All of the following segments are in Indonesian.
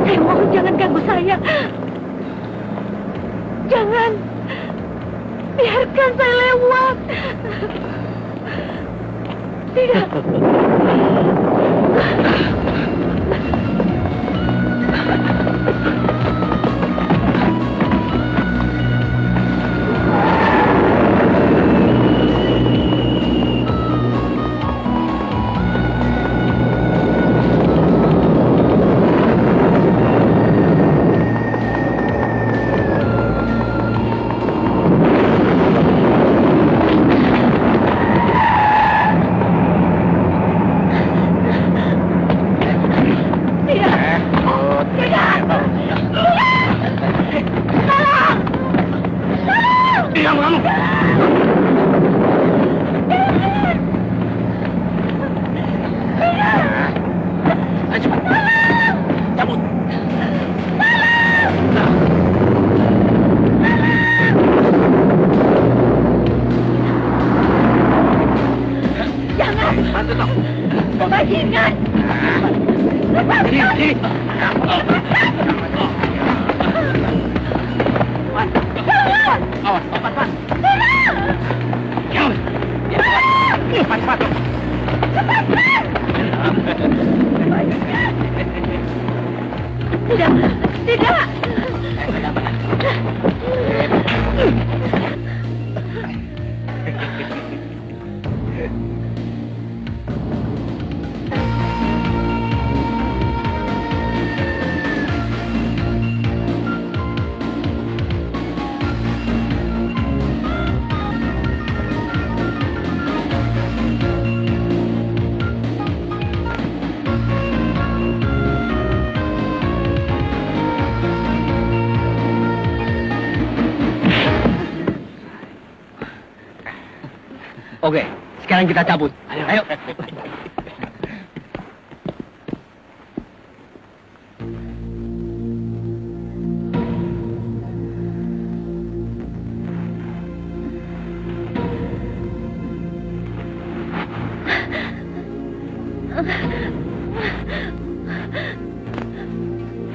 Saya mohon jangan ganggu saya. Jangan. Biarkan saya lewat. Tidak. Oke, sekarang kita cabut. Ayo.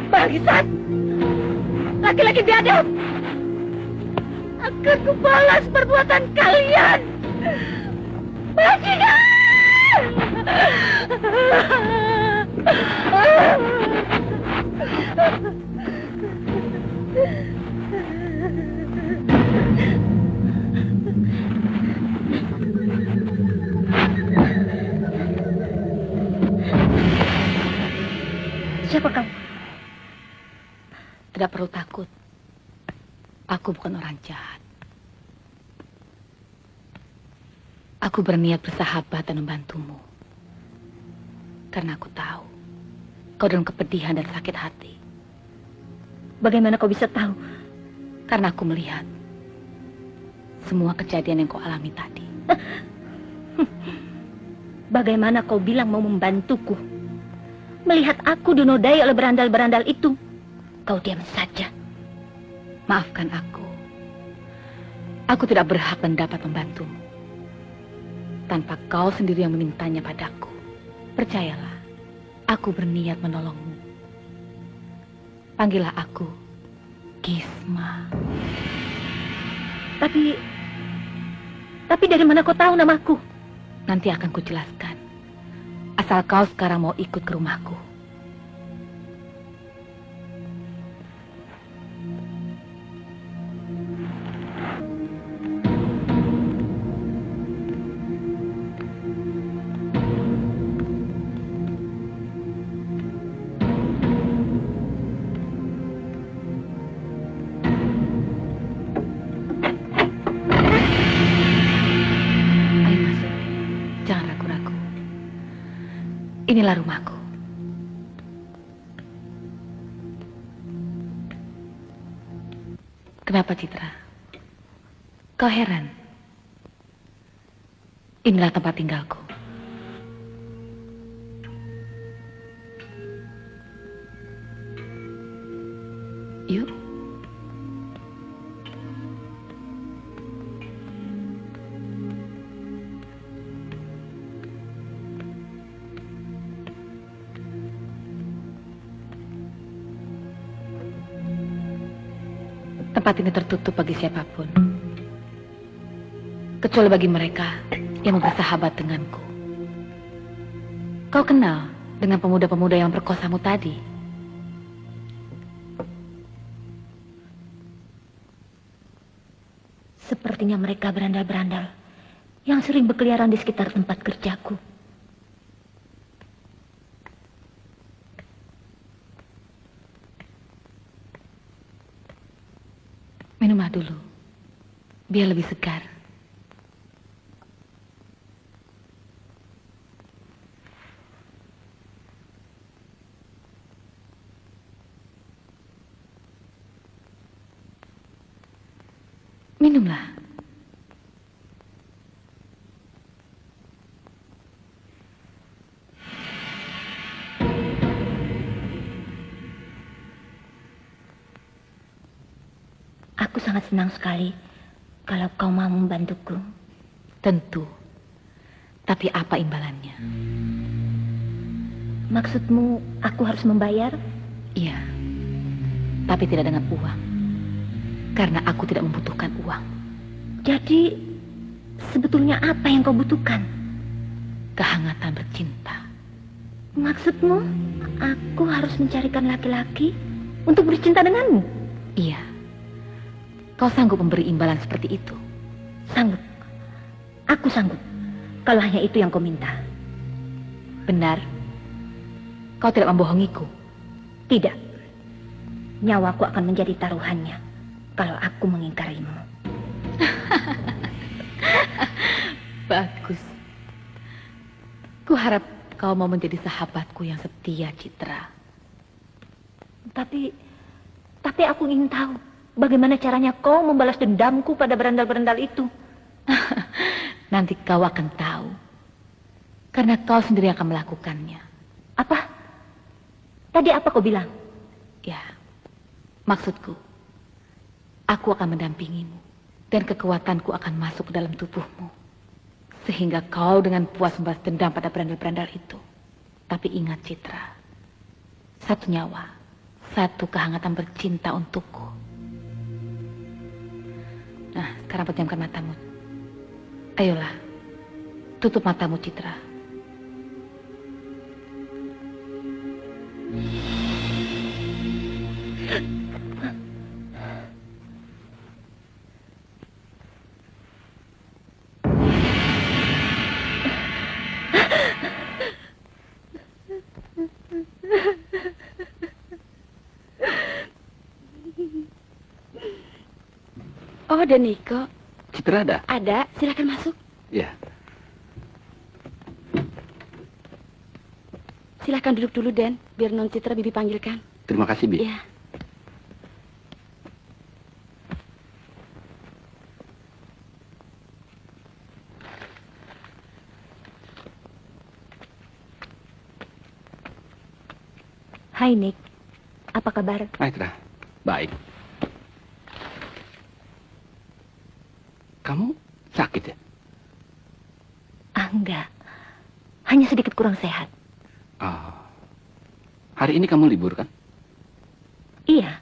Bangsat! Laki-laki biadab! Akan kubalas perbuatan kalian! Bajingan! Siapa kamu? Tidak perlu takut. Aku bukan orang jahat. Aku berniat bersahabat dan membantumu. Karena aku tahu kau dalam kepedihan dan sakit hati. Bagaimana kau bisa tahu? Karena aku melihat semua kejadian yang kau alami tadi. Bagaimana kau bilang mau membantuku? Melihat aku dinodai oleh berandal-berandal itu, kau diam saja. Maafkan aku. Aku tidak berhak mendapat membantumu. Tanpa kau sendiri yang memintanya padaku. Percayalah, aku berniat menolongmu. Panggillah aku Gisma. Tapi dari mana kau tahu namaku? Nanti akan kujelaskan. Asal kau sekarang mau ikut ke rumahku. Inilah rumahku. Kenapa, Citra? Kau heran? Inilah tempat tinggalku. Yuk. tempat ini tertutup bagi siapapun. Kecuali bagi mereka yang mau bersahabat denganku. Kau kenal dengan pemuda-pemuda yang perkosamu tadi? Sepertinya mereka berandal-berandal yang sering berkeliaran di sekitar tempat kerjaku. Minumlah dulu, biar lebih segar. Minumlah. Aku sangat senang sekali kalau kau mau membantuku. Tentu. Tapi apa imbalannya? Maksudmu aku harus membayar? Iya. Tapi tidak dengan uang. Karena aku tidak membutuhkan uang. Jadi, sebetulnya apa yang kau butuhkan? Kehangatan bercinta. Maksudmu, aku harus mencarikan laki-laki untuk bercinta denganmu? Iya. Kau sanggup memberi imbalan seperti itu? Sanggup. Aku sanggup. Kalau hanya itu yang kau minta. Benar. Kau tidak membohongiku? Tidak. Nyawaku akan menjadi taruhannya kalau aku mengingkarimu. Bagus. Kuharap kau mau menjadi sahabatku yang setia, Citra. Tapi aku ingin tahu bagaimana caranya kau membalas dendamku pada berandal-berandal itu. Nanti kau akan tahu. Karena kau sendiri akan melakukannya. Apa? Tadi apa kau bilang? Ya, maksudku, aku akan mendampingimu. Dan kekuatanku akan masuk ke dalam tubuhmu. Sehingga kau dengan puas membalas dendam pada berandal-berandal itu. Tapi ingat, Citra. Satu nyawa, satu kehangatan bercinta untukku. Nah, sekarang pejamkan matamu. Ayolah, tutup matamu, Citra. Oh, Deniko. Citra ada? Ada, silakan masuk. Ya. Silakan duduk dulu, Den. Biar Non Citra Bibi panggilkan. Terima kasih, Bi. Ya. Hai, Nick. Apa kabar? Hai, Citra. Baik. Kamu sakit ya? Enggak. Hanya sedikit kurang sehat. Oh. Hari ini kamu libur kan? Iya.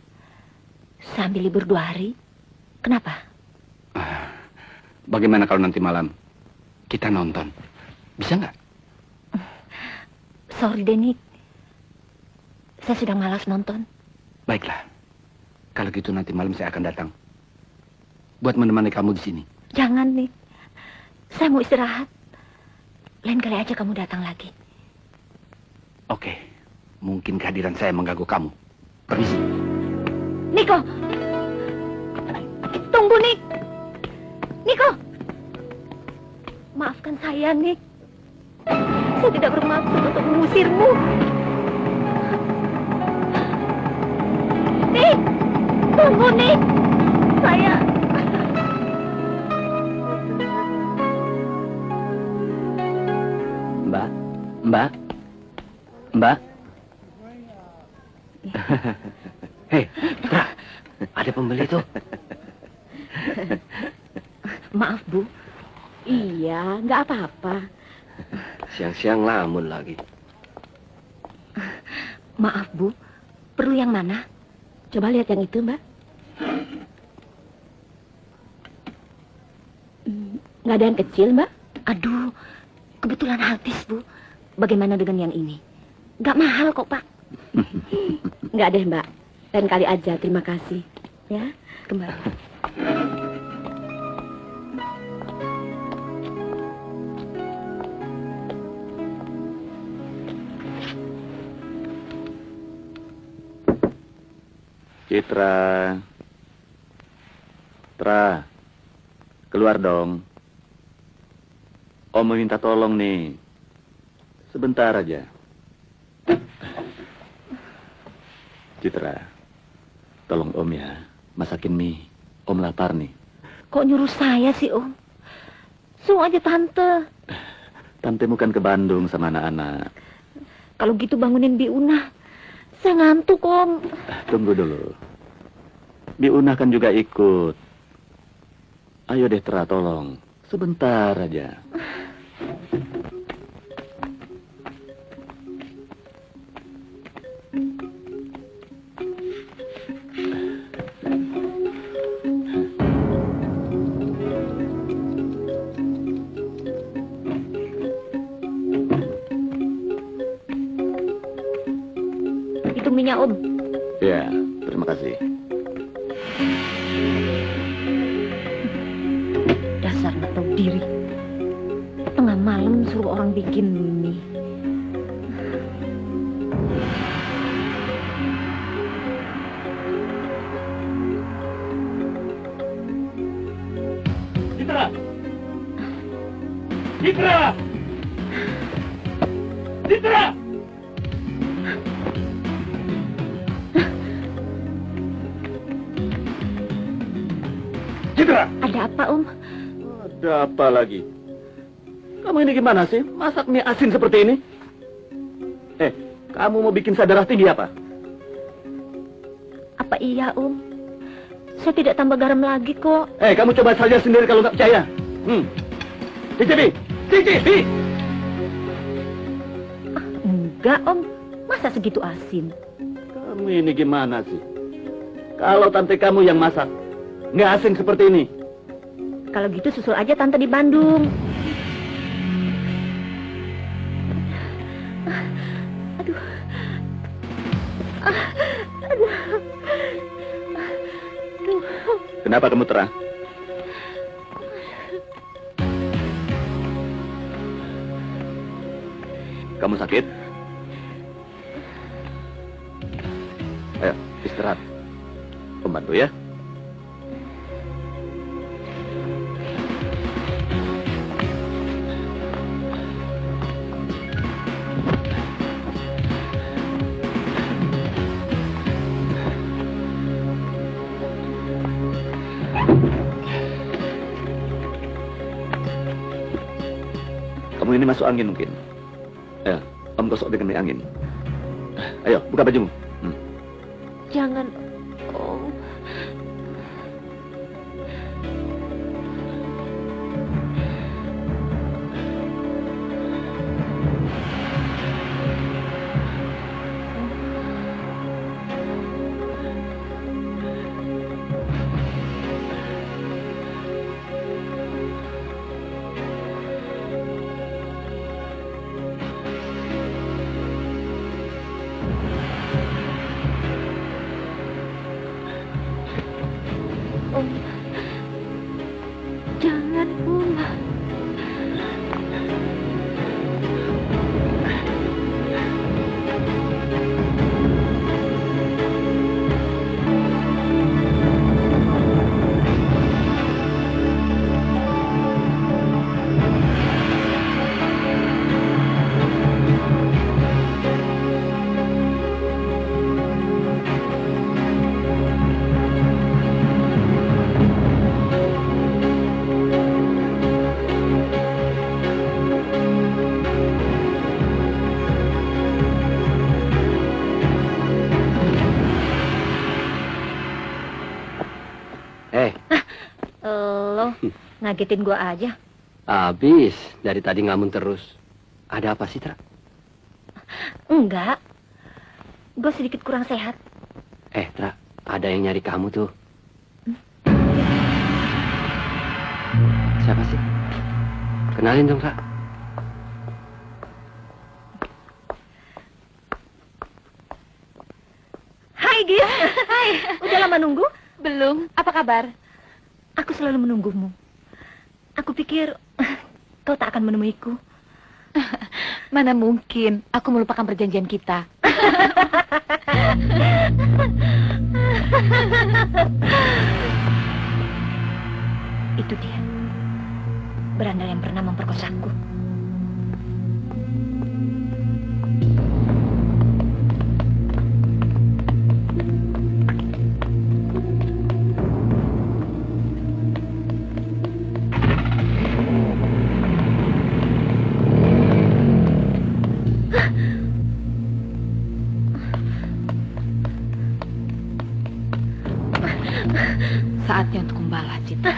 Sambil libur 2 hari. Kenapa? Bagaimana kalau nanti malam kita nonton? Bisa nggak? Sorry, Nick. Saya sudah malas nonton. Baiklah. Kalau gitu nanti malam saya akan datang. Buat menemani kamu di sini. Jangan, Nick. Saya mau istirahat. Lain kali aja kamu datang lagi. Oke. Mungkin kehadiran saya mengganggu kamu. Permisi. Niko! Tunggu, Nick! Niko! Maafkan saya, Nick. Saya tidak bermaksud untuk mengusirmu. Nick! Tunggu, Nick! Saya... Mbak? Mbak? Hei, Citra. Ada pembeli tuh. Maaf, Bu. Iya, nggak apa-apa. Siang-siang lamun lagi. Maaf, Bu. Perlu yang mana? Coba lihat yang itu, Mbak. Nggak ada yang kecil, Mbak? Aduh, kebetulan habis, Bu. Bagaimana dengan yang ini? Nggak mahal kok, Pak. Nggak deh, Mbak. Lain kali aja, terima kasih. Ya, Kembali. Citra. Tra. Keluar dong. Om mau minta tolong nih. Sebentar aja. Citra. Tolong Om ya. Masakin mie. Om lapar nih. Kok nyuruh saya sih, Om? Suruh aja Tante. Tante kan ke Bandung sama anak-anak. Kalau gitu bangunin Bi Una. Saya ngantuk, Om. Tunggu dulu. Bi Una kan juga ikut. Ayo deh, Tra, tolong. Sebentar aja. Itu minyak, Om. Ya, terima kasih. Dasar nggak tahu diri. Tengah malam suruh orang bikin mie. Citra! Citra! Citra! Citra! Ada apa, Om? Ada apa lagi? Kamu ini gimana sih? Masak mie asin seperti ini? Kamu mau bikin saya darah tinggi apa? Apa iya, Om? Saya tidak tambah garam lagi kok. Kamu coba saja sendiri kalau nggak percaya. Cicipi! Cicipi! Enggak, Om. Masa segitu asin? Kamu ini gimana sih? Kalau tante kamu yang masak, nggak asin seperti ini. Kalau gitu susul aja Tante di Bandung. Aduh. Aduh. Aduh. Kenapa kamu terang? Kamu sakit? Ayo, istirahat. Pembantu ya. Kamu ini masuk angin mungkin. Ayo, Om gosok dengan mie angin. Ayo, buka bajumu. Jangan, Om. Om. Jangan, Om. Lo ngagetin gua aja. Habis, dari tadi ngamun terus. Ada apa sih, Tra? Enggak. Gua sedikit kurang sehat. Tra, ada yang nyari kamu tuh. Siapa sih? Kenalin dong, Kak. Hai, Gis. Hai. Udah lama nunggu? Belum. Apa kabar? Aku selalu menunggumu. Aku pikir kau tak akan menemuiku. Mana mungkin. Aku melupakan perjanjian kita. Itu dia. Berandal yang pernah memperkosaku. Saatnya untuk membalas, Citra.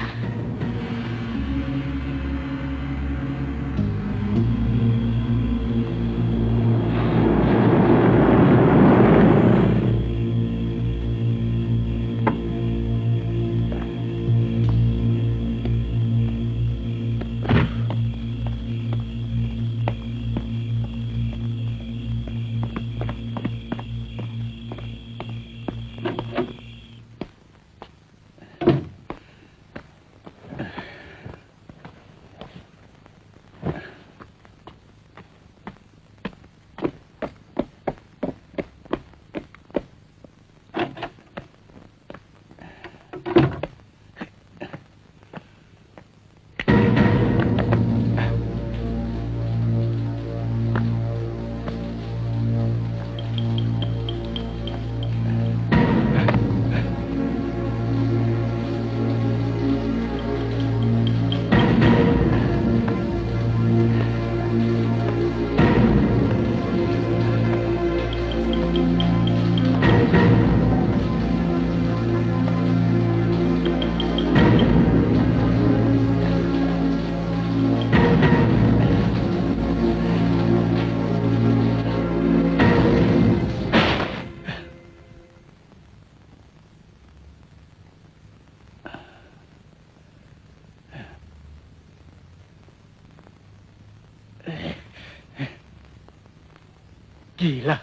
Gila.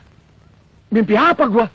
Mimpi apa gua?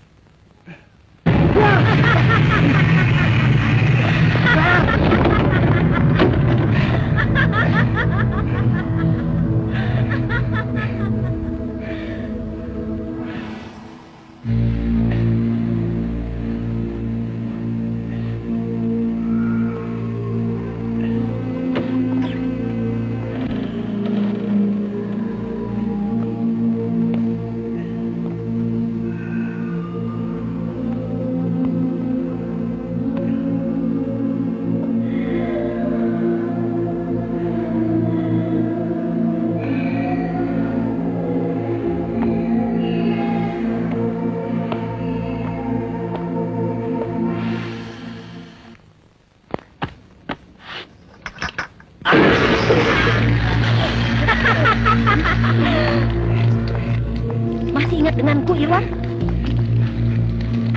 Masih ingat denganku, Irwan?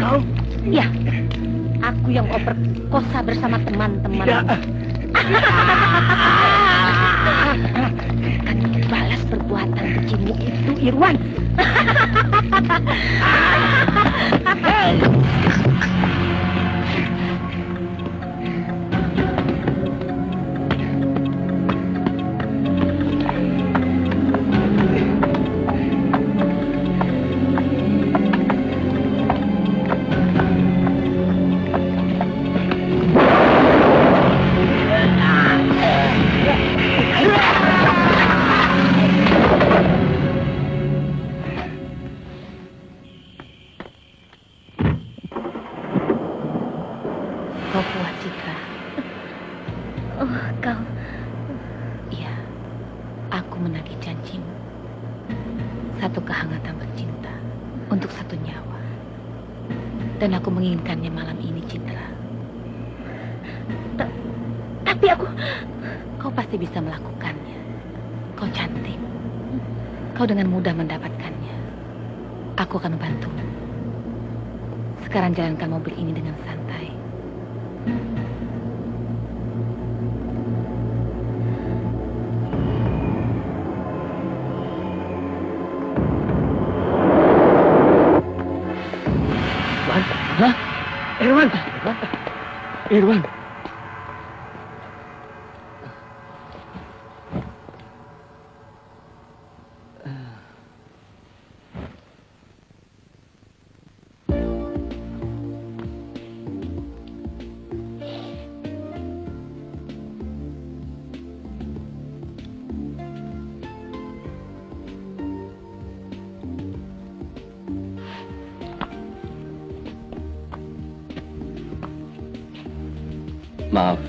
Kau? Ya, aku yang kau perkosa bersama teman-teman. Ya. Akan balas perbuatan kejimu itu, Irwan. Kau puas, Citra? Oh, kau. Iya, aku menagih janjimu. Satu kehangatan bercinta untuk satu nyawa. Dan aku menginginkannya malam ini, Citra. Tapi aku... Kau pasti bisa melakukannya. Kau cantik. Kau dengan mudah mendapatkannya. Aku akan membantumu. Sekarang jalankan mobil ini dengan santai. Irwan? Hah? Irwan? Irwan? Maaf,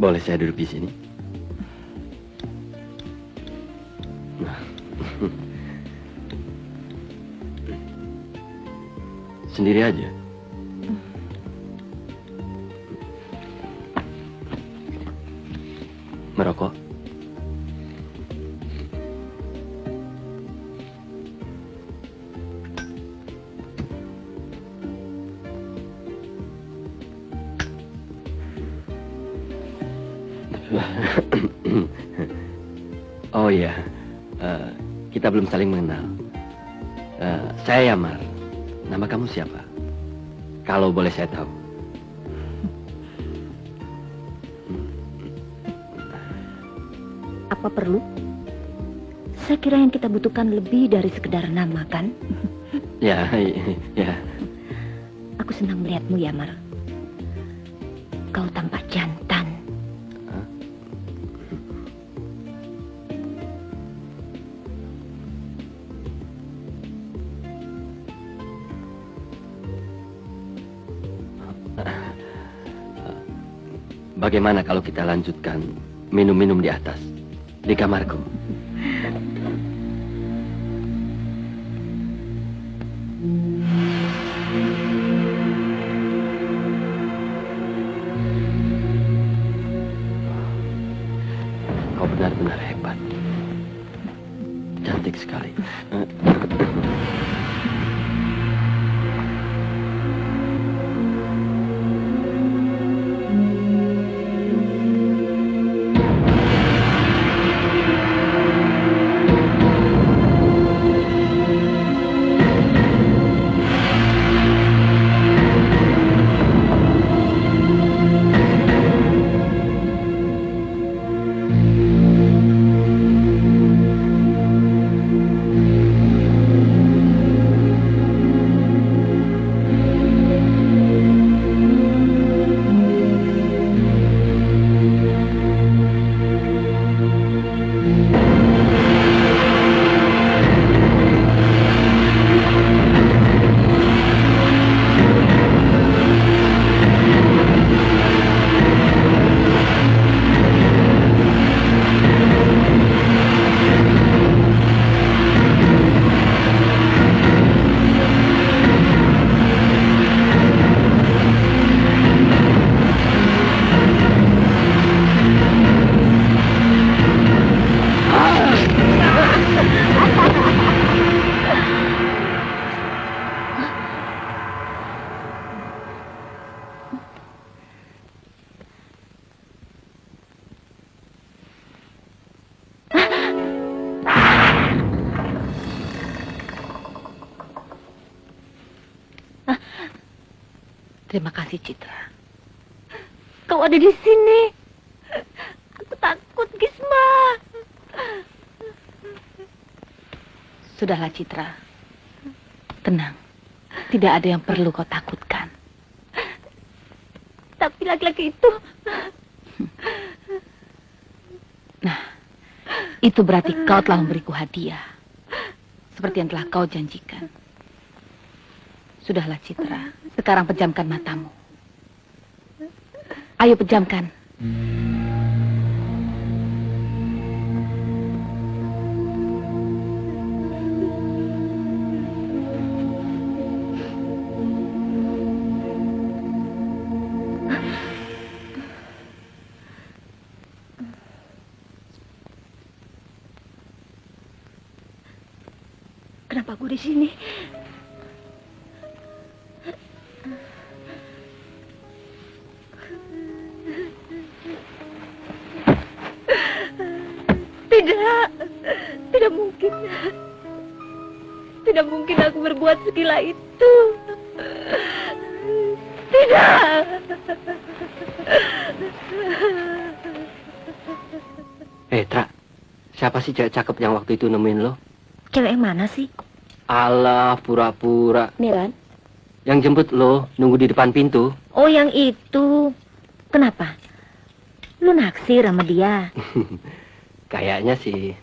boleh saya duduk di sini? Sendiri aja. Merokok? Oh iya, kita belum saling mengenal. Saya Yamar. Nama kamu siapa? Kalau boleh saya tahu. Apa perlu? Saya kira yang kita butuhkan lebih dari sekedar nama, kan? Ya, ya. Aku senang melihatmu, Yamar. Kau tampak jantan. Bagaimana kalau kita lanjutkan minum-minum di atas, di kamarku? Kau benar-benar hebat. Cantik sekali. Terima kasih, Citra. Kau ada di sini. Aku takut, Gisma. Sudahlah, Citra. Tenang. Tidak ada yang perlu kau takutkan. Tapi laki-laki itu... Nah, itu berarti kau telah memberiku hadiah. Seperti yang telah kau janjikan. Sudahlah, Citra. Sekarang pejamkan matamu. Ayo pejamkan. Kenapa aku di sini? Tidak mungkin. Tidak mungkin aku berbuat segila itu. Tidak. Tra, siapa sih cewek cakep yang waktu itu nemuin lo? Cewek yang mana sih? Alah, pura-pura. Miran, Yang jemput lo, nunggu di depan pintu. Oh, yang itu. Kenapa? Lu naksir sama dia? Kayaknya sih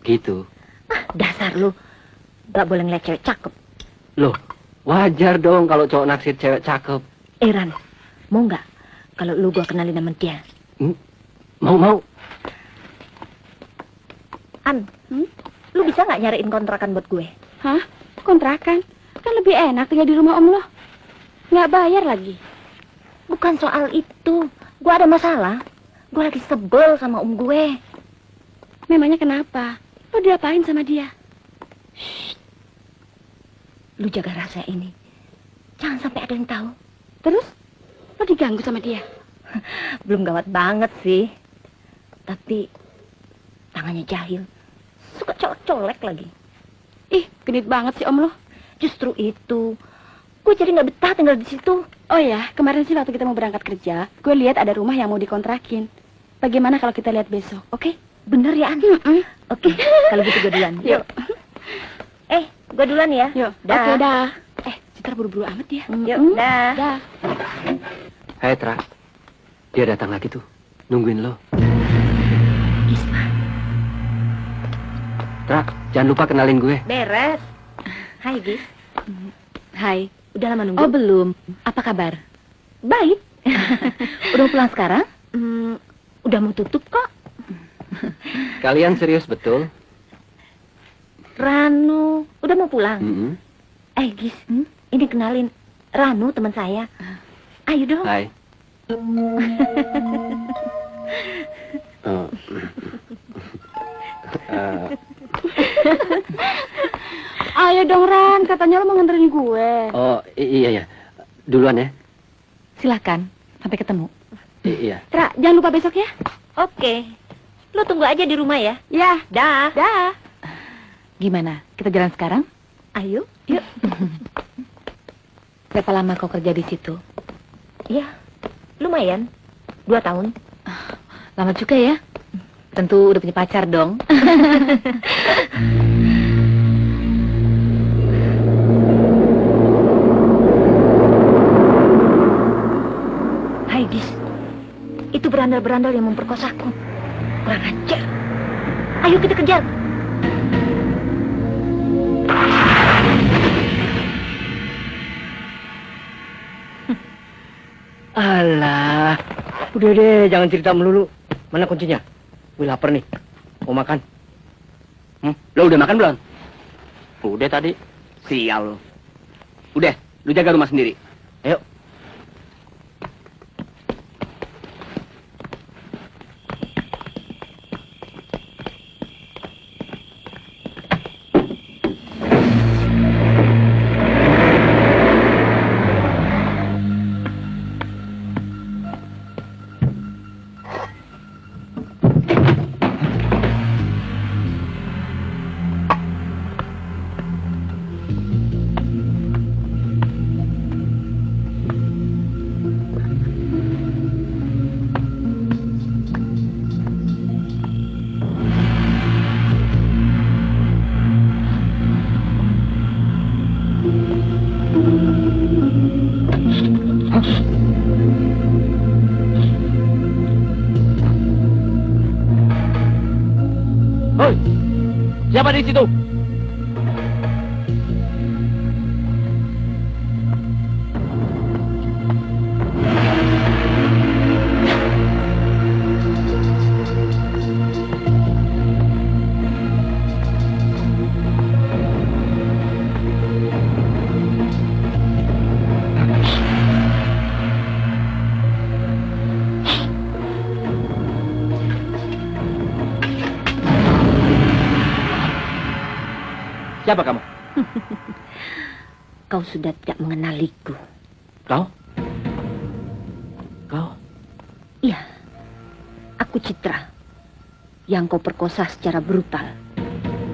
gitu. Ah, dasar lu. Gak boleh ngeliat cewek cakep. Loh, wajar dong kalau cowok naksir cewek cakep. Ran, mau nggak kalau lu gua kenalin sama dia? Mau. Lu bisa nggak nyariin kontrakan buat gue? hah? Kontrakan? Kan lebih enak tinggal di rumah om lo. Nggak bayar lagi. Bukan soal itu. Gue ada masalah. Gue lagi sebel sama om gue. Memangnya kenapa? Lo diapain sama dia? Lu jaga rahasia ini. Jangan sampai ada yang tahu. Terus? Lo diganggu sama dia? Belum gawat banget sih. Tapi tangannya jahil. Suka colek lagi. Ih, genit banget sih om lo. Justru itu. Gue jadi nggak betah tinggal di situ. Oh ya, kemarin sih waktu kita mau berangkat kerja, gue lihat ada rumah yang mau dikontrakin. Bagaimana kalau kita lihat besok, oke? Bener ya, An? Oke, kalau gitu gue duluan. Yuk. Gue duluan ya. Yuk, Dah. oke dah. Citra buru-buru amat ya. Yuk, dah. Dah. Hai, Tra. Dia datang lagi tuh, nungguin lo. Gisma. Tra, jangan lupa kenalin gue. Beres. Hai, Gis. Hai. Udah lama nunggu? Oh, belum. Apa kabar? Baik. Udah mau pulang sekarang? Udah mau tutup kok. Kalian serius betul? Ranu, udah mau pulang? Mm-mm. Gis, ini kenalin. Ranu, teman saya. Ayo dong. Hai. Ayo dong Ran, katanya lo mau nganterin gue. Oh, iya. Duluan ya. Silakan. Sampai ketemu. Iya. Tra, jangan lupa besok ya. Oke. Lo tunggu aja di rumah ya. Ya, Dah. dah. Gimana? Kita jalan sekarang? Ayo. Yuk. Berapa lama kau kerja di situ? Ya, lumayan. 2 tahun. Lama juga ya? Tentu udah punya pacar dong. Hai, Gis. Itu berandal-berandal yang memperkosaku. Kurang ajar. Ayo kita kejar. Alah, udah deh, jangan cerita melulu. Mana kuncinya? Gue lapar nih, mau makan. Lo udah makan belum? Udah tadi. Sial lo. Udah, lu jaga rumah sendiri. Ayo. Hoi, siapa di situ? Siapa kamu? Kau sudah tidak mengenaliku. Kau? Kau? Iya. Aku Citra. Yang kau perkosa secara brutal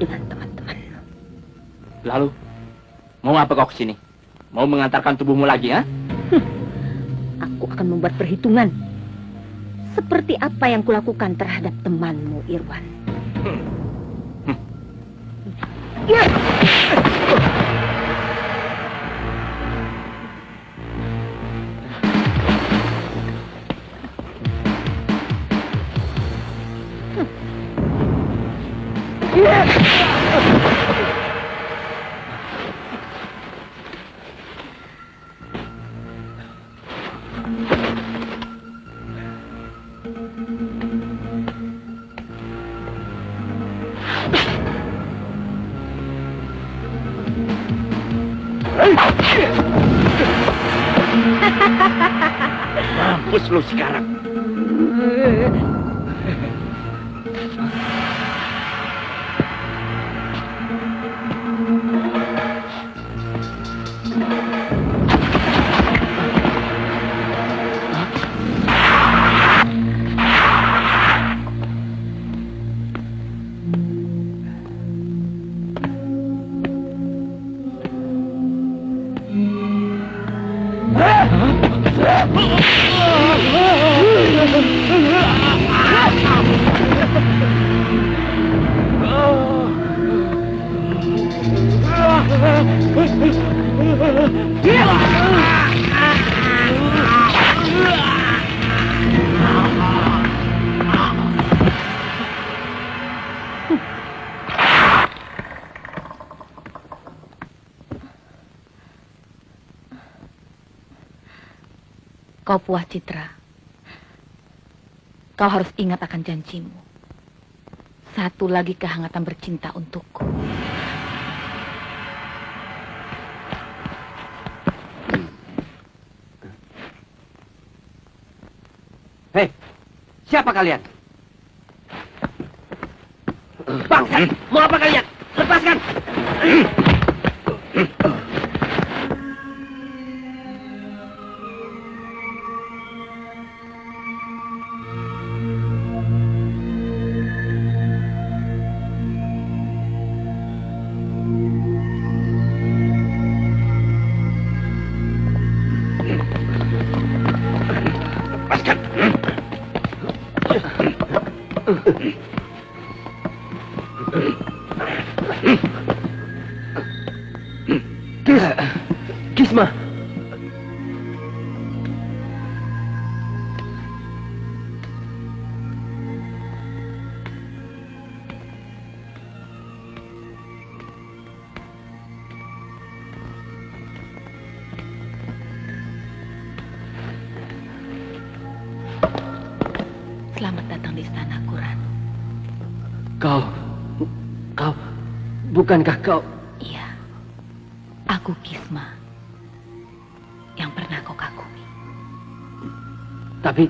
dengan teman-temanmu. Lalu, mau apa kau kesini? Mau mengantarkan tubuhmu lagi, ha? aku akan membuat perhitungan. Seperti apa yang kulakukan terhadap temanmu, Irwan. Ya! Mampus lu sekarang. Kau puas, Citra. Kau harus ingat akan janjimu. Satu lagi kehangatan bercinta untukku. Hei, siapa kalian? Bangsat, mau apa kalian? Lepaskan! Kisma. Selamat datang di istana Quran. Kau, bukankah kau? Iya, aku Kisma yang pernah kau kagumi. Tapi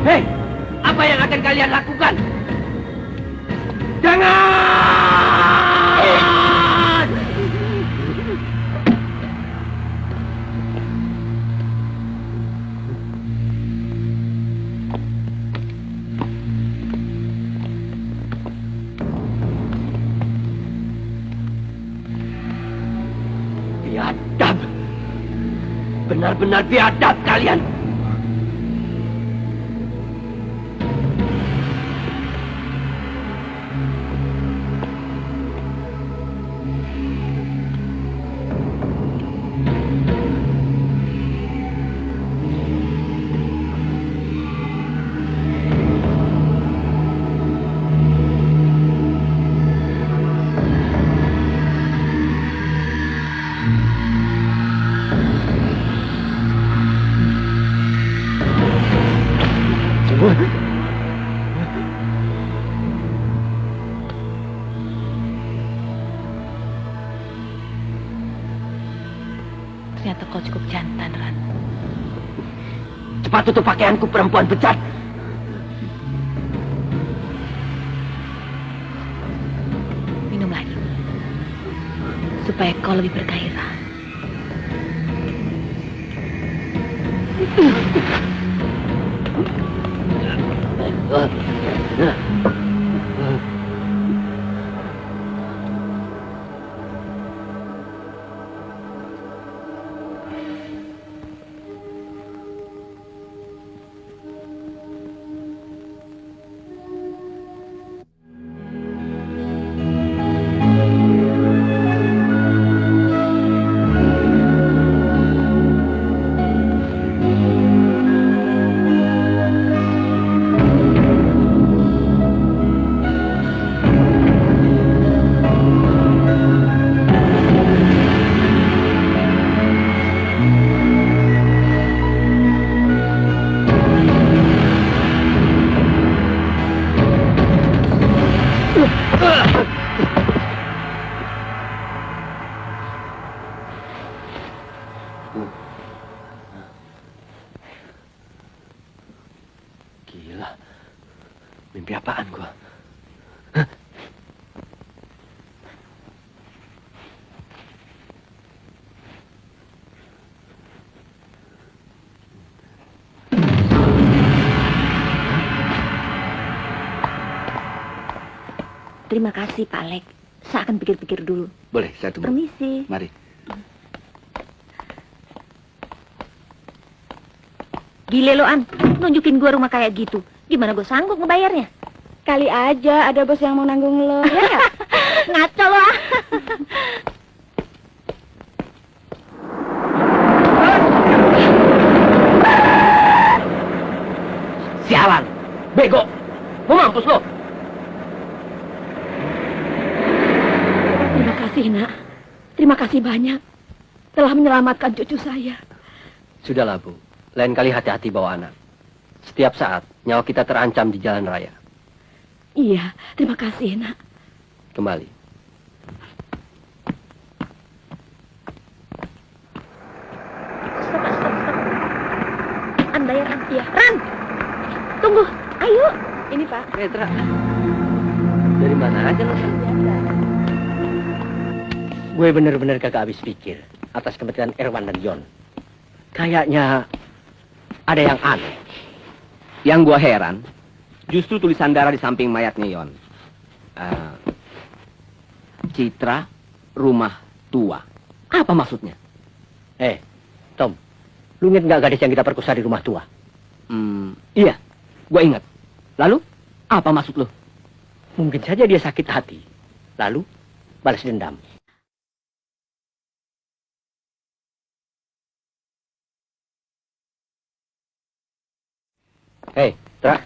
hei, apa yang akan kalian lakukan? Jangan! Biadab! Benar-benar biadab kalian! Ternyata kau cukup jantan, Ran. Cepat tutup pakaianku, perempuan bejat. supaya kau lebih bergairah. Gila. Mimpi apaan gua? Terima kasih, Pak Alek. Saya akan pikir-pikir dulu. Boleh, saya tunggu. Permisi. Mari. Gile lo, An. Nunjukin gua rumah kayak gitu. Gimana gua sanggup ngebayarnya? Kali aja ada bos yang mau nanggung lo, ya nggak? Ngaco lo, ah. Sialan, bego, mau mampus lo. Terima kasih, Nak. Terima kasih banyak telah menyelamatkan cucu saya. Sudahlah, Bu. Lain kali hati-hati bawa anak. Setiap saat nyawa kita terancam di jalan raya. Iya, terima kasih, Nak. Kembali. Stop. An, bayar, An. Iya. Ran! Tunggu. Ayo. Ini, Pak. Petra, dari mana aja lo? Gue bener-bener kagak habis pikir atas kematian Erwan dan Yon. Kayaknya ada yang aneh. Yang gua heran, justru tulisan darah di samping mayatnya Yon. Citra, rumah tua. Apa maksudnya? Tom, lu inget nggak gadis yang kita perkosa di rumah tua? Iya, gua ingat. Lalu, apa maksud lo? Mungkin saja dia sakit hati, lalu balas dendam. Hei, Tra.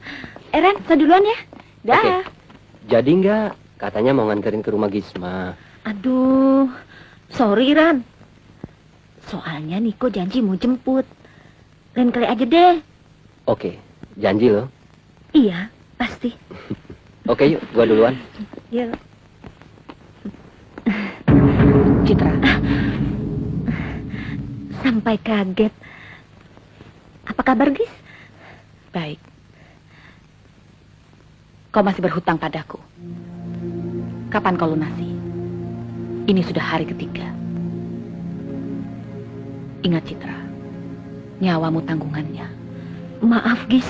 Eren, saya duluan ya. Dah. Oke. Jadi nggak? Katanya mau nganterin ke rumah Gisma. Aduh, sorry, Ran. Soalnya Niko janji mau jemput. Lain kali aja deh. Oke, janji lo. Iya, pasti. Oke, yuk, gua duluan. Yuk. Citra, Sampai kaget. Apa kabar, Gis? baik. Kau masih berhutang padaku. Kapan kau lunasi? Ini sudah hari ketiga. Ingat, Citra. Nyawamu tanggungannya. Maaf, Gis.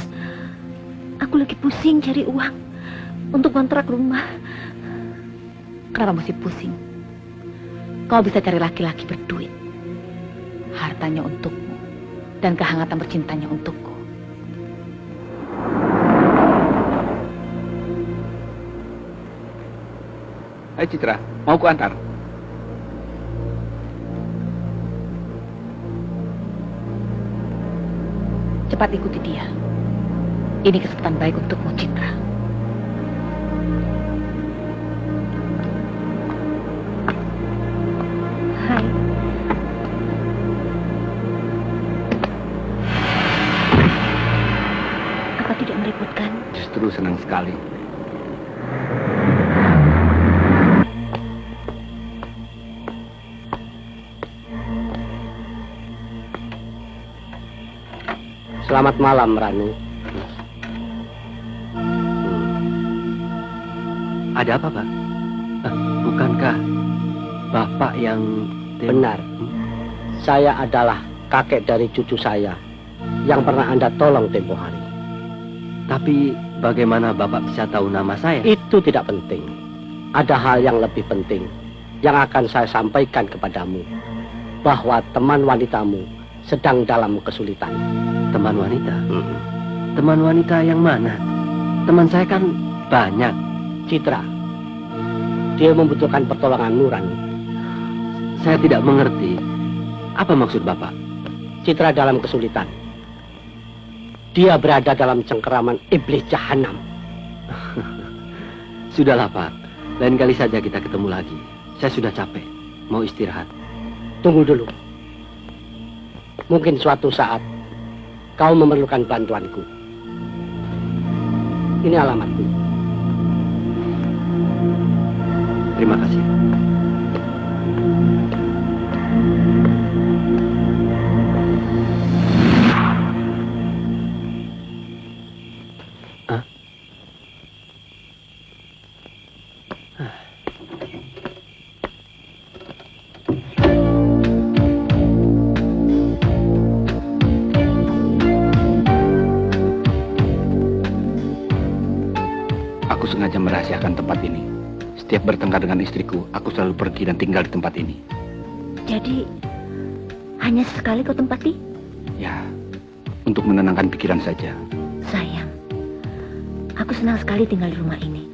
Aku lagi pusing cari uang untuk kontrak rumah. Kenapa mesti pusing? Kau bisa cari laki-laki berduit. Hartanya untukmu dan kehangatan bercintanya untukku. Hai Citra, mau ku antar? Cepat ikuti dia. Ini kesempatan baik untukmu, Citra. Hai. Apa tidak merepotkan? Justru senang sekali. Selamat malam, Ranu. Ada apa, Pak? Bukankah Bapak yang... Benar. Saya adalah kakek dari cucu saya yang pernah Anda tolong tempo hari. Tapi bagaimana Bapak bisa tahu nama saya? Itu tidak penting. Ada hal yang lebih penting yang akan saya sampaikan kepadamu. Bahwa teman wanitamu sedang dalam kesulitan. Teman wanita? Teman wanita yang mana? Teman saya kan banyak. Citra. Dia membutuhkan pertolonganmu, Rani. Saya tidak mengerti. Apa maksud Bapak? Citra dalam kesulitan. Dia berada dalam cengkeraman iblis jahanam. Sudahlah, Pak. Lain kali saja kita ketemu lagi. Saya sudah capek. Mau istirahat. Tunggu dulu. Mungkin suatu saat kau memerlukan bantuanku. Ini alamatku. Terima kasih. Aku sengaja merahasiakan tempat ini. Setiap bertengkar dengan istriku, aku selalu pergi dan tinggal di tempat ini. Jadi, hanya sekali kau tempati? Ya, untuk menenangkan pikiran saja. Sayang, aku senang sekali tinggal di rumah ini.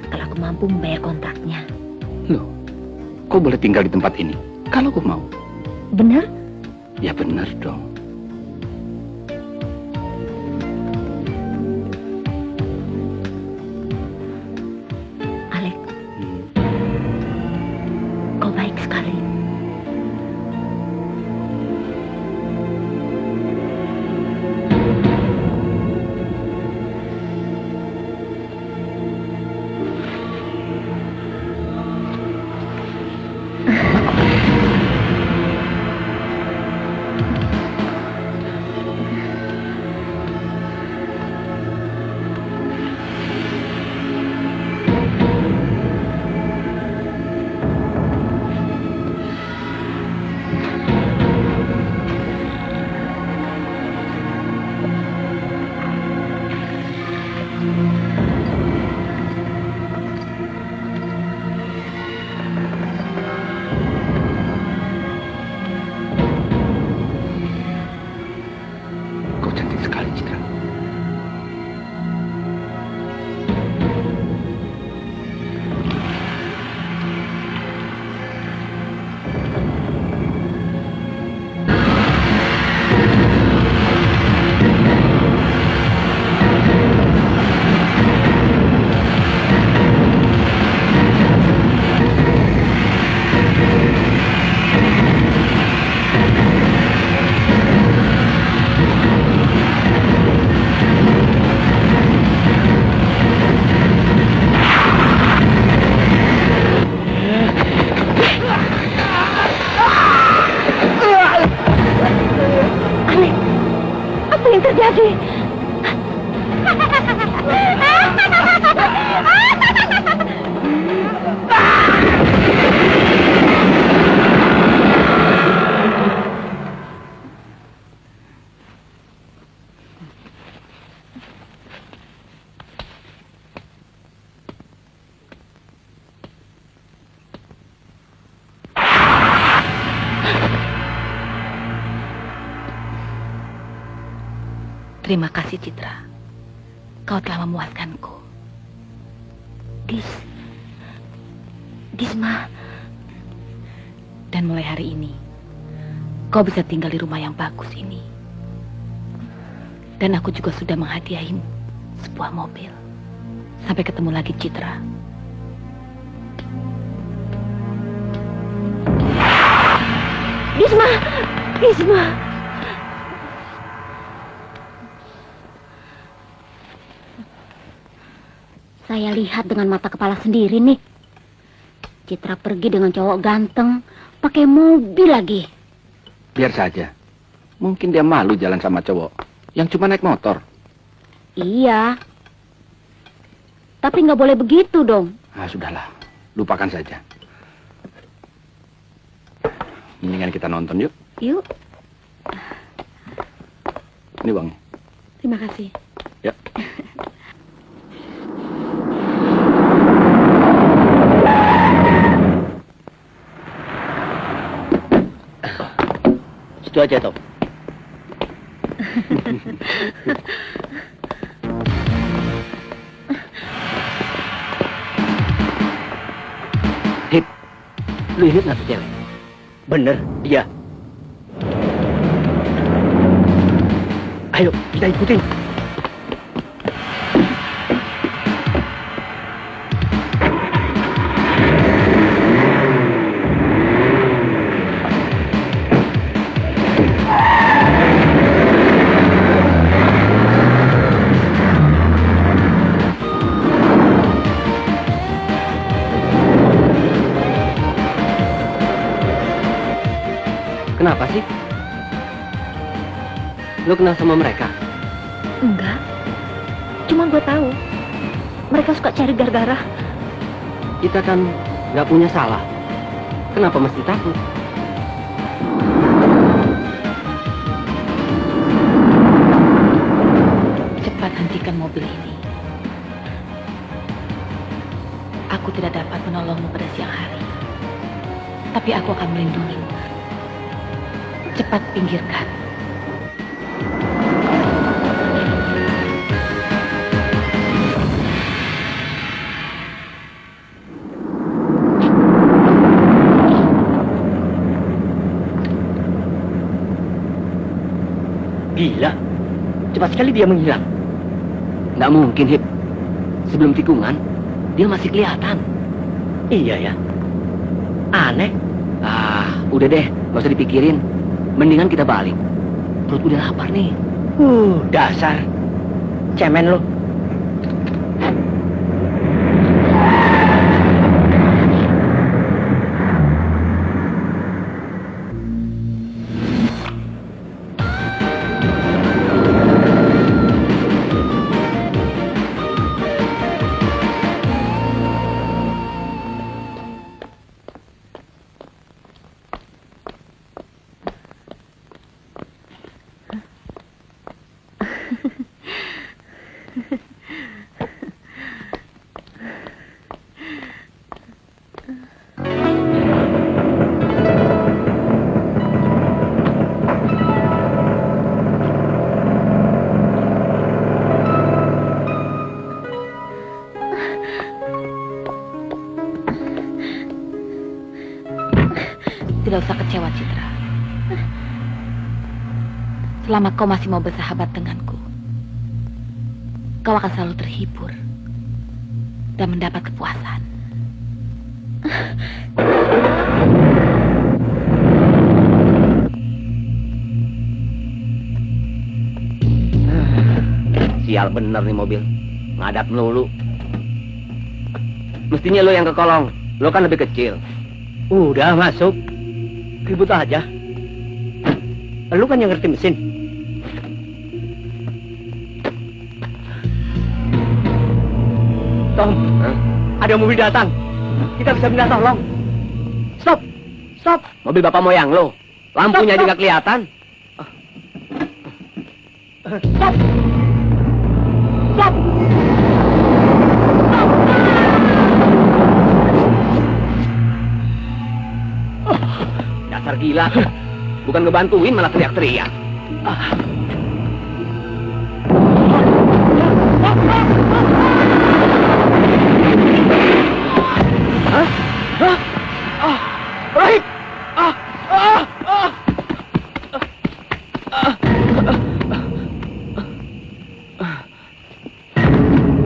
Kalau aku mampu membayar kontraknya. Loh, kau boleh tinggal di tempat ini kalau kau mau. Benar? Ya benar dong. Kau baik sekali. Kau cantik sekali, Citra. Alek, apa yang terjadi? Terima kasih, Citra. Kau telah memuaskanku. Gisma. Dan mulai hari ini, kau bisa tinggal di rumah yang bagus ini. Dan aku juga sudah menghadiahimu sebuah mobil. Sampai ketemu lagi, Citra. Gisma. Gisma. Saya lihat dengan mata kepala sendiri nih. Citra pergi dengan cowok ganteng, pakai mobil lagi. Biar saja. Mungkin dia malu jalan sama cowok yang cuma naik motor. Iya. Tapi nggak boleh begitu dong. Ah, sudahlah. Lupakan saja. Mendingan kita nonton yuk. Yuk. Ini uangnya. Terima kasih. Ya. Situ aja, Tom. Hip, lu inget nggak tuh cewek? Bener, dia. Ayo, kita ikutin. Kenapa sih? Lu kenal sama mereka? Enggak. Cuma gue tahu. Mereka suka cari gara-gara. Kita kan nggak punya salah. Kenapa mesti takut? Cepat hentikan mobil ini. Aku tidak dapat menolongmu pada siang hari. Tapi aku akan melindungimu. Cepat pinggirkan. Gila. Cepat sekali dia menghilang. Nggak mungkin, Hip. Sebelum tikungan, dia masih kelihatan. Iya ya. Aneh. Ah, udah deh, nggak usah dipikirin. Mendingan kita balik. Perut udah lapar nih. Dasar. Cemen lo. Tidak usah kecewa, Citra. Selama kau masih mau bersahabat denganku, kau akan selalu terhibur dan mendapat kepuasan. Sial bener nih mobil. Ngadap melulu. Mestinya lo yang ke kolong. Lo kan lebih kecil. Udah masuk. Ribut aja. Lu kan yang ngerti mesin. Tom, ada mobil datang. Kita bisa minta tolong. Stop, stop. Mobil bapak moyang lo. Lampunya juga kelihatan. Stop, stop. Dasar gila. Bukan ngebantuin malah teriak-teriak. Rahim.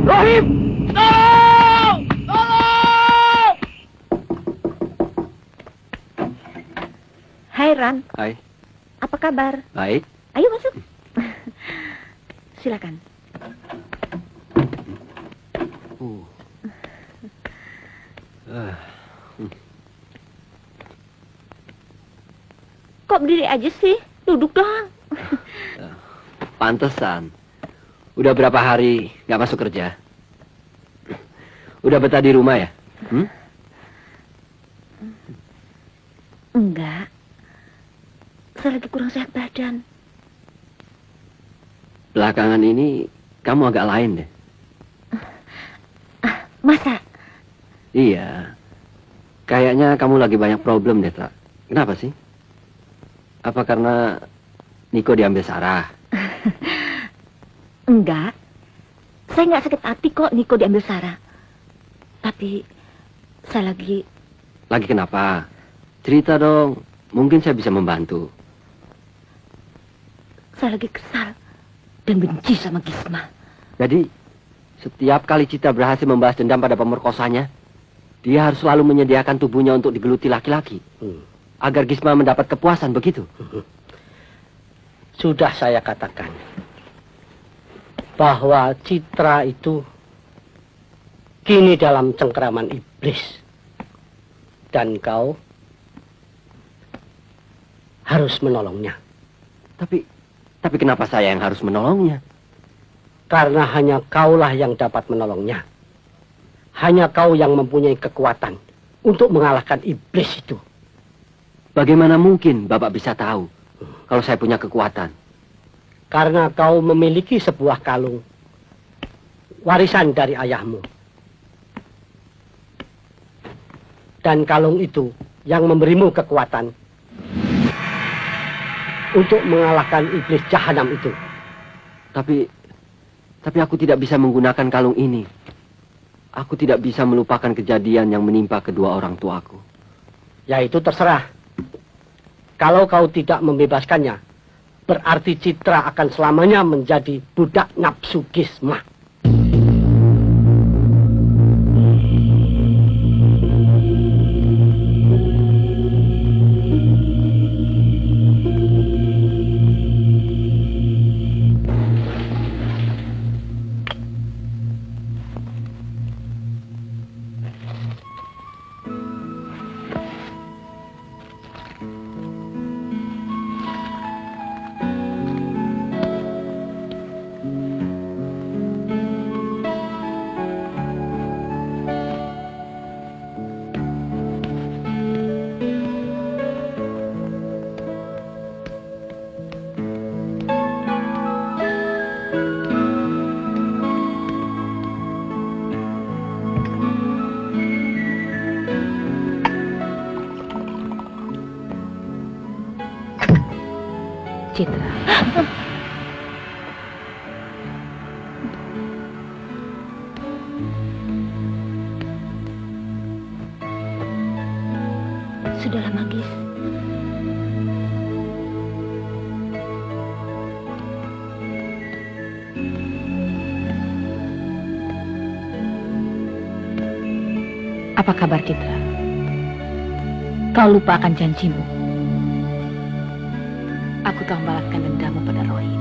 Rahim. Tolong! Tolong! Hai Ran, Hai. apa kabar? Baik. Ayo masuk. Silakan. Kok berdiri aja sih? Duduk dong. Pantesan. Udah berapa hari nggak masuk kerja? Udah betah di rumah ya? Enggak. Saya lagi kurang sehat badan. Belakangan ini kamu agak lain deh. Masa? Iya. Kayaknya kamu lagi banyak problem deh, Tra. Kenapa sih? Apa karena Niko diambil Sarah? Enggak. Saya nggak sakit hati kok Niko diambil Sarah. Tapi saya lagi... Lagi kenapa? Cerita dong. Mungkin saya bisa membantu. Saya lagi kesal dan benci sama Gisma. Jadi, setiap kali Citra berhasil membalas dendam pada pemerkosanya, dia harus selalu menyediakan tubuhnya untuk digeluti laki-laki. Agar Gisma mendapat kepuasan, begitu? Sudah saya katakan bahwa Citra itu kini dalam cengkeraman iblis. Dan kau harus menolongnya. Tapi kenapa saya yang harus menolongnya? Karena hanya kaulah yang dapat menolongnya. Hanya kau yang mempunyai kekuatan untuk mengalahkan iblis itu. Bagaimana mungkin Bapak bisa tahu kalau saya punya kekuatan? Karena kau memiliki sebuah kalung warisan dari ayahmu. Dan kalung itu yang memberimu kekuatan untuk mengalahkan iblis jahanam itu. Tapi aku tidak bisa menggunakan kalung ini. Aku tidak bisa melupakan kejadian yang menimpa kedua orang tuaku. Ya itu terserah. Kalau kau tidak membebaskannya, berarti Citra akan selamanya menjadi budak nafsu Gisma. Citra. Sudahlah, Magis. Apa kabar Citra? Kau lupa akan janjimu. Aku telah membalaskan dendammu pada Rohit.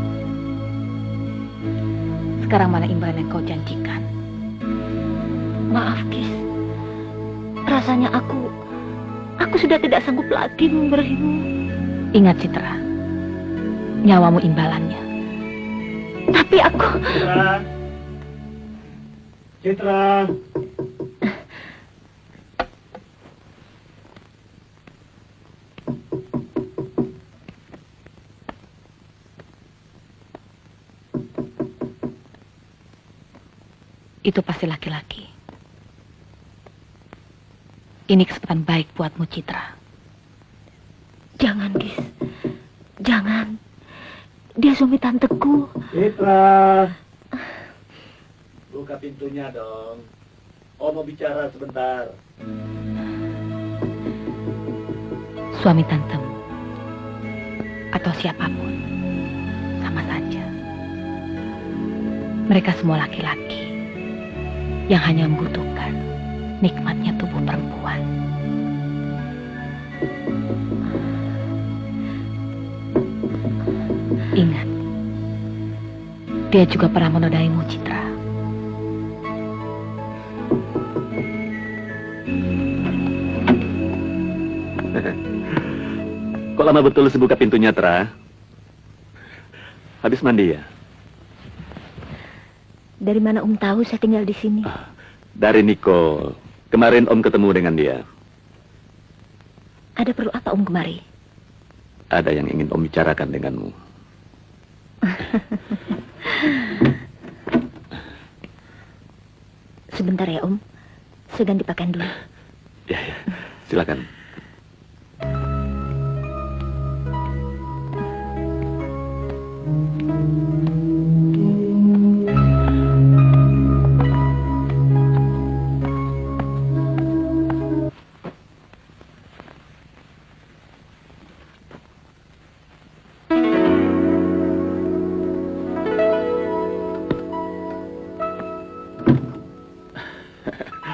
Sekarang mana imbalan yang kau janjikan? Maaf, Gis. Rasanya aku sudah tidak sanggup lagi memberimu. Ingat Citra, nyawamu imbalannya. Tapi aku... Citra. Itu pasti laki-laki. Ini kesempatan baik buatmu, Citra. Jangan, Gis. Jangan. Dia suami tanteku. Citra. Buka pintunya dong. Om mau bicara sebentar. Suami tantemu atau siapapun sama saja. Mereka semua laki-laki yang hanya membutuhkan nikmatnya tubuh perempuan. Ingat, dia juga pernah menodaimu, Citra. Kok lama betul buka pintunya, Tra? Habis mandi ya? Dari mana Om tahu saya tinggal di sini? Dari Niko. Kemarin Om ketemu dengan dia. Ada perlu apa Om kemari? Ada yang ingin Om bicarakan denganmu. Sebentar ya, Om. Saya ganti pakaian dulu. Ya, silakan.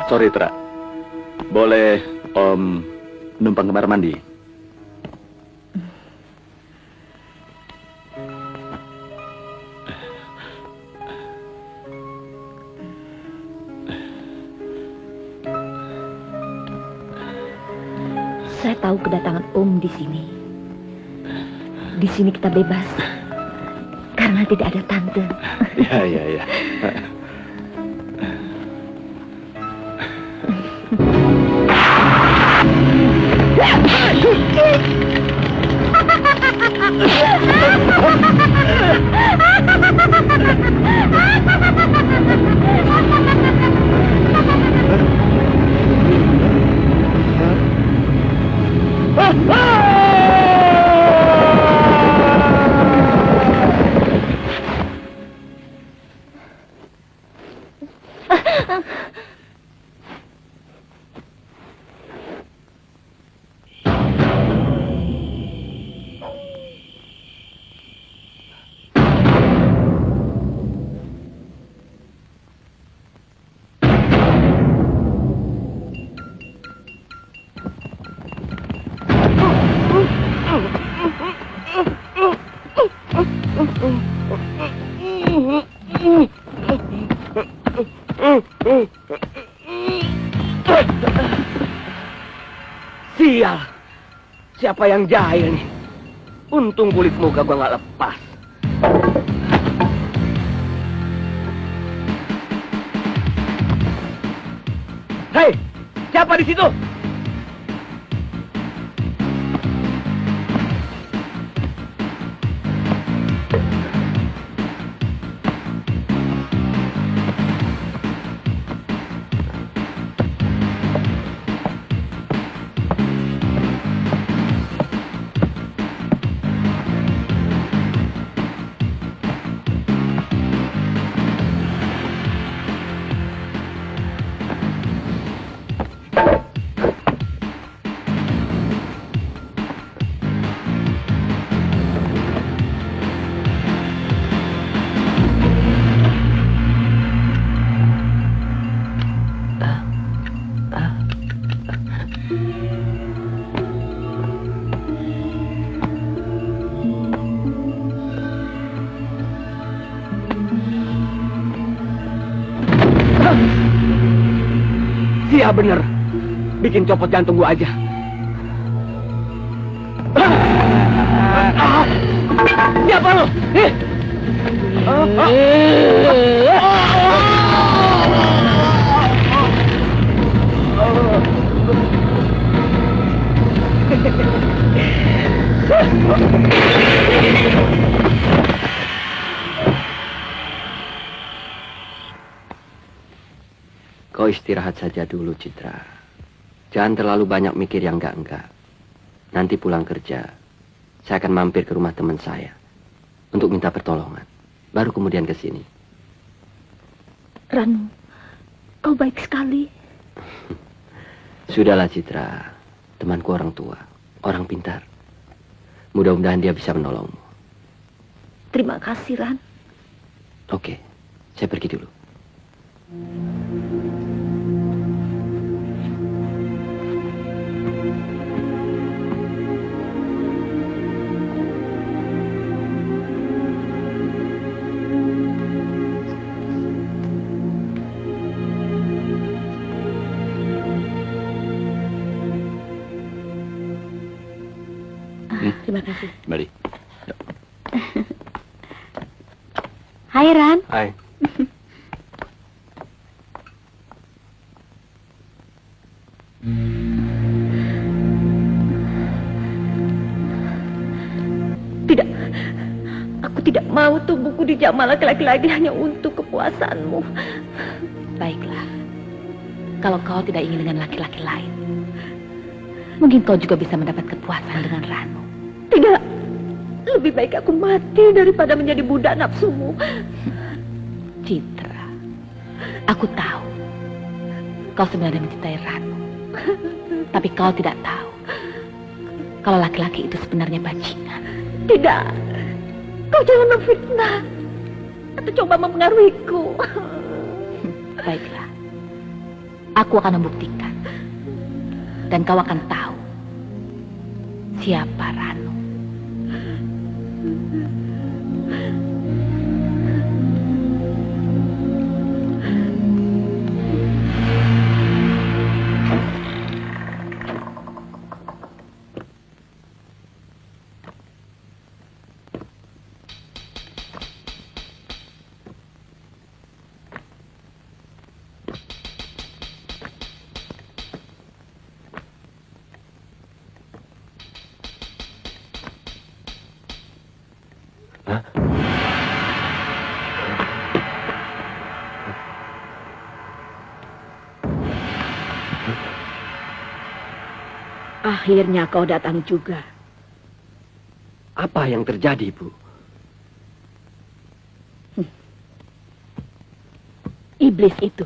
Sorry, Tra. Boleh Om numpang kamar mandi? Saya tahu kedatangan Om di sini. Di sini kita bebas. Karena tidak ada tante. Ya. Sial, siapa yang jahil nih? Untung kulit muka gua nggak lepas. Hei, siapa di situ? Iya bener, bikin copot jantung gua aja. Siapa lo? Kau istirahat saja dulu, Citra. Jangan terlalu banyak mikir yang enggak-enggak. Nanti pulang kerja, saya akan mampir ke rumah teman saya untuk minta pertolongan. Baru kemudian ke sini. Ranu, kau baik sekali. Sudahlah, Citra. Temanku orang tua, orang pintar. Mudah-mudahan dia bisa menolongmu. Terima kasih, Ran. Oke, saya pergi dulu. Terima kasih. Mari. Hai, Ran. Hai. tubuhku dijamah laki-laki hanya untuk kepuasanmu. Baiklah, kalau kau tidak ingin dengan laki-laki lain, mungkin kau juga bisa mendapat kepuasan dengan Ranu. Tidak, lebih baik aku mati daripada menjadi budak nafsumu. Citra, aku tahu kau sebenarnya mencintai Ranu, tapi kau tidak tahu kalau laki-laki itu sebenarnya bajingan. Tidak, kau jangan memfitnah atau coba mempengaruhiku. Baiklah, aku akan membuktikan, dan kau akan tahu siapa Ranu. Akhirnya kau datang juga. Apa yang terjadi, Bu? Iblis itu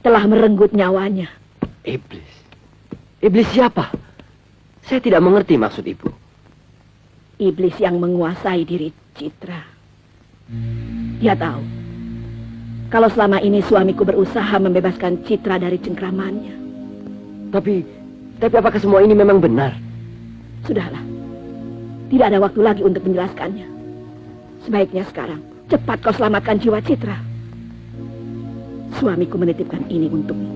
telah merenggut nyawanya. Iblis? Iblis siapa? Saya tidak mengerti maksud Ibu. Iblis yang menguasai diri Citra. Dia tahu kalau selama ini suamiku berusaha membebaskan Citra dari cengkramannya. Tapi apakah semua ini memang benar? Sudahlah, tidak ada waktu lagi untuk menjelaskannya. Sebaiknya sekarang cepat kau selamatkan jiwa Citra. Suamiku menitipkan ini untukmu.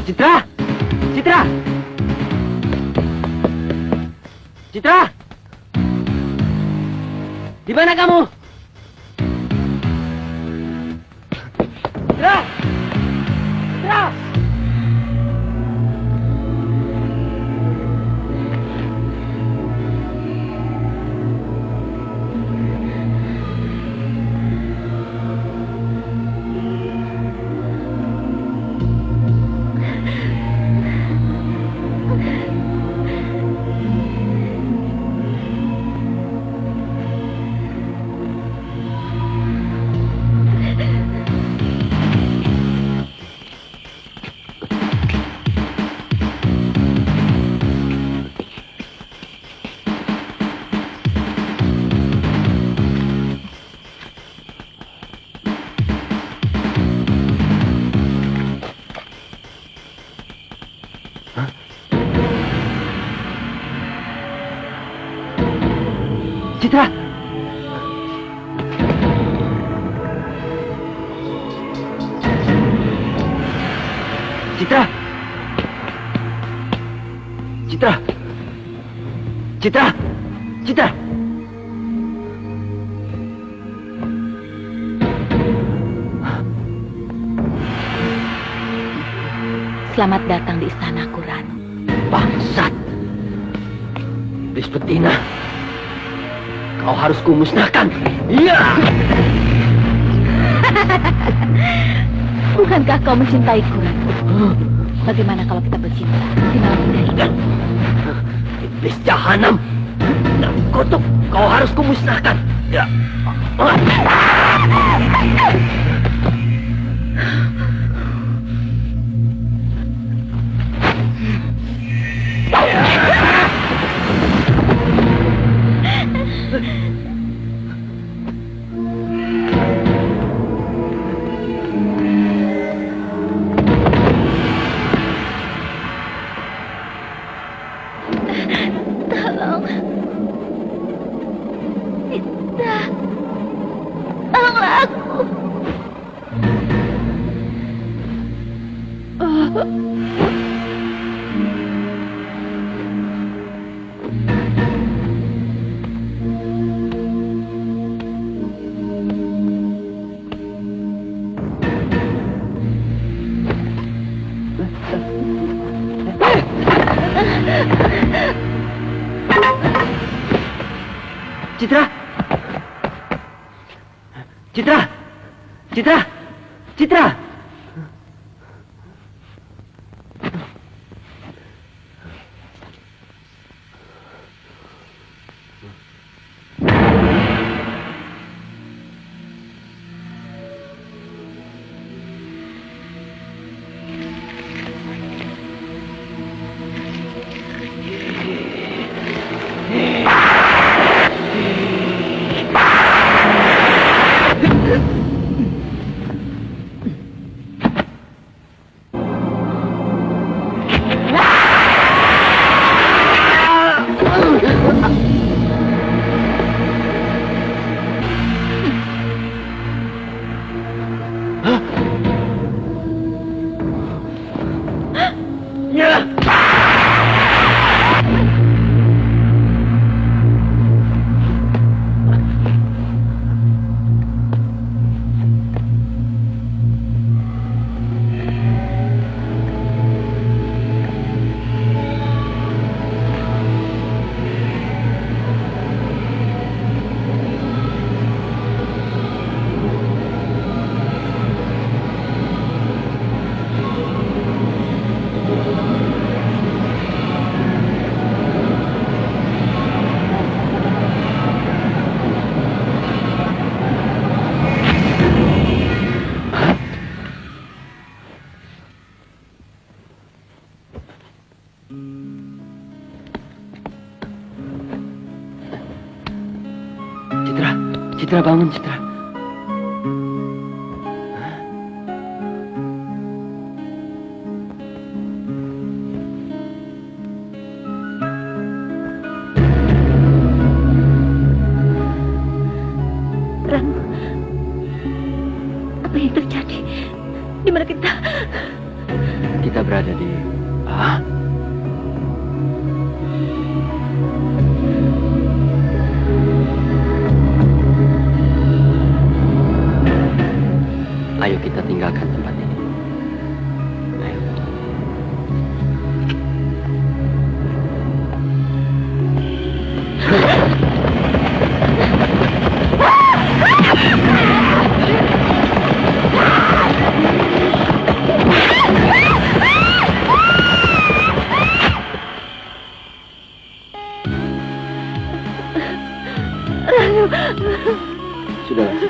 Citra! Citra! Citra! Di mana kamu? Citra! Citra! Citra! Citra! Citra! Citra! Citra! Selamat datang di istanaku, Ranu. Bangsat! Iblis betina! Kau harus kumusnahkan. Iya. Bukankah kau mencintaiku, Ranu? Bagaimana kalau kita bercinta di malam indah ini? Iblis jahanam. Dan kutuk, kau harus kumusnahkan. Ya. Tolong. Citra. Tolonglah aku. Citra! Citra! Citra! Citra! Citra bangun, Citra. Ram, apa yang terjadi? Di mana kita? Kita berada di... Ah? Ayo kita tinggalkan tempat ini. Ayo. Sudahlah.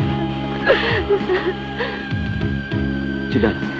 Sudah.